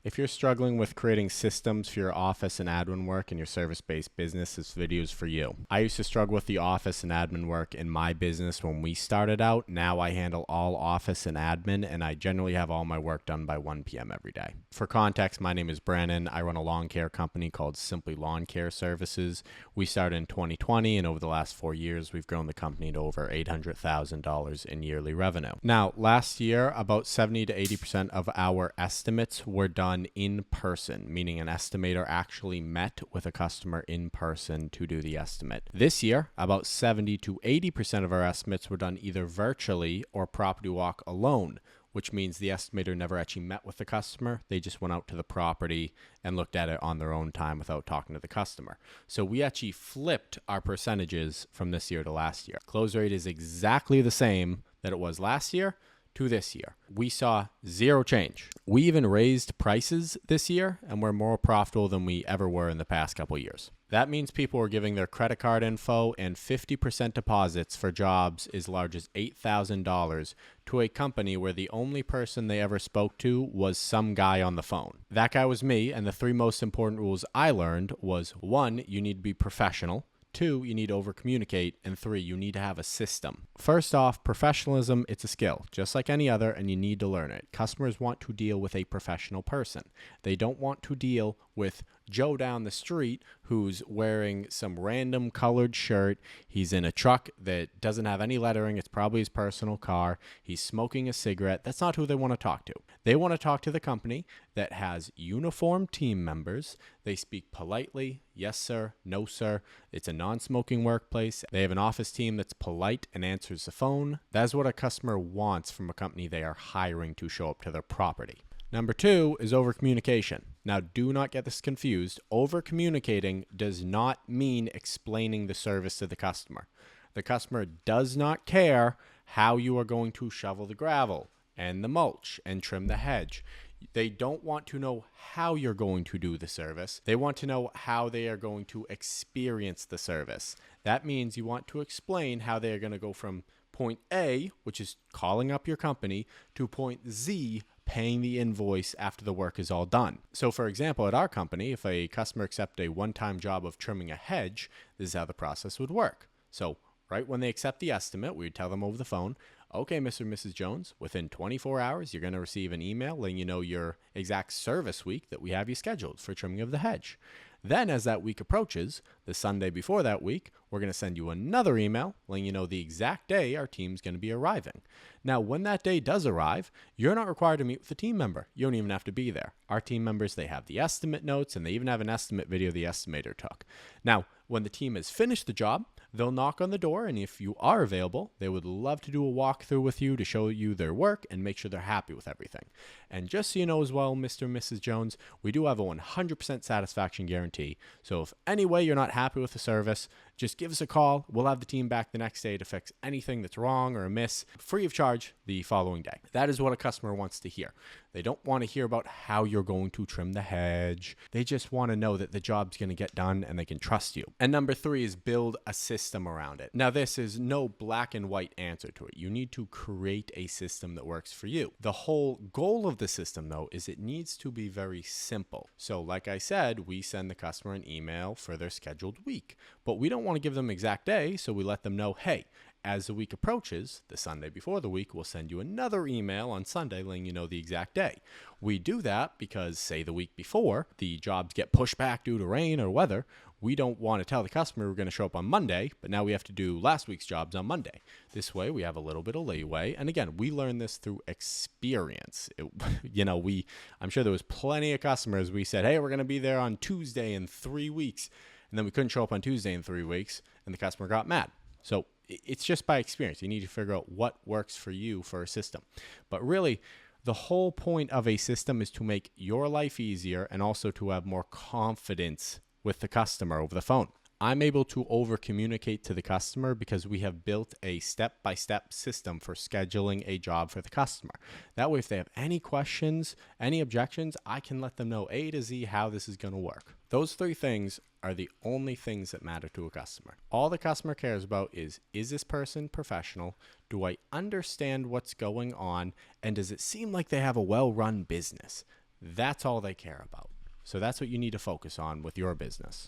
If you're struggling with creating systems for your office and admin work in your service-based business, this video is for you. I used to struggle with the office and admin work in my business when we started out. Now I handle all office and admin, and I generally have all my work done by 1 p.m. every day. For context, my name is Brandon. I run a lawn care company called Simply Lawn Care Services. We started in 2020, and over the last 4 years, we've grown the company to over $800,000 in yearly revenue. Now, last year, about 70 to 80% of our estimates were done in person, meaning an estimator actually met with a customer in person to do the estimate. This year, about 70 to 80% of our estimates were done either virtually or property walk alone, which means the estimator never actually met with the customer. They just went out to the property and looked at it on their own time without talking to the customer. So we actually flipped our percentages from this year to last year. Close rate is exactly the same that it was last year to this year. We saw zero change. We even raised prices this year, and we're more profitable than we ever were in the past couple of years. That means people are giving their credit card info and 50% deposits for jobs as large as $8,000 to a company where the only person they ever spoke to was some guy on the phone. That guy was me, and the three most important rules I learned was 1, you need to be professional. 2, you need to over-communicate. And 3, you need to have a system. First off, professionalism, it's a skill, just like any other, and you need to learn it. Customers want to deal with a professional person. They don't want to deal with Joe down the street who's wearing some random colored shirt. He's in a truck that doesn't have any lettering. It's probably his personal car. He's smoking a cigarette. That's not who they want to talk to. They want to talk to the company that has uniformed team members. They speak politely. Yes, sir. No, sir. It's a non-smoking workplace. They have an office team that's polite and answers the phone. That's what a customer wants from a company they are hiring to show up to their property. Number 2 is over-communication. Now, do not get this confused. Over-communicating does not mean explaining the service to the customer. The customer does not care how you are going to shovel the gravel and the mulch and trim the hedge. They don't want to know how you're going to do the service. They want to know how they are going to experience the service. That means you want to explain how they are going to go from point A, which is calling up your company, to point Z, paying the invoice after the work is all done. So for example, at our company, if a customer accepted a one-time job of trimming a hedge, this is how the process would work. So right when they accept the estimate, we would tell them over the phone, okay, Mr. and Mrs. Jones, within 24 hours, you're going to receive an email letting you know your exact service week that we have you scheduled for trimming of the hedge. Then as that week approaches, the Sunday before that week, we're going to send you another email letting you know the exact day our team's going to be arriving. Now, when that day does arrive, you're not required to meet with the team member. You don't even have to be there. Our team members, they have the estimate notes, and they even have an estimate video the estimator took. Now, when the team has finished the job, they'll knock on the door, and if you are available, they would love to do a walkthrough with you to show you their work and make sure they're happy with everything. And just so you know as well, Mr. and Mrs. Jones, we do have a 100% satisfaction guarantee. So if any way you're not happy with the service, just give us a call. We'll have the team back the next day to fix anything that's wrong or amiss, free of charge the following day. That is what a customer wants to hear. They don't want to hear about how you're going to trim the hedge. They just want to know that the job's going to get done and they can trust you. And number 3 is build a system around it. Now, this is no black and white answer to it. You need to create a system that works for you. The whole goal of the system, though, is it needs to be very simple. So like I said, we send the customer an email for their scheduled week, but we don't want to give them an exact day, so we let them know, hey, as the week approaches, the Sunday before the week, we'll send you another email on Sunday letting you know the exact day. We do that because, say, the week before, the jobs get pushed back due to rain or weather. We don't want to tell the customer we're going to show up on Monday, but now we have to do last week's jobs on Monday. This way, we have a little bit of leeway. And again, we learned this through experience. I'm sure there was plenty of customers. We said, hey, we're going to be there on Tuesday in 3 weeks. And then we couldn't show up on Tuesday in 3 weeks, and the customer got mad. So it's just by experience. You need to figure out what works for you for a system. But really, the whole point of a system is to make your life easier and also to have more confidence with the customer over the phone. I'm able to over communicate to the customer because we have built a step-by-step system for scheduling a job for the customer. That way, if they have any questions, any objections, I can let them know A to Z how this is going to work. Those 3 things are the only things that matter to a customer. All the customer cares about is this person professional? Do I understand what's going on? And does it seem like they have a well-run business? That's all they care about. So that's what you need to focus on with your business.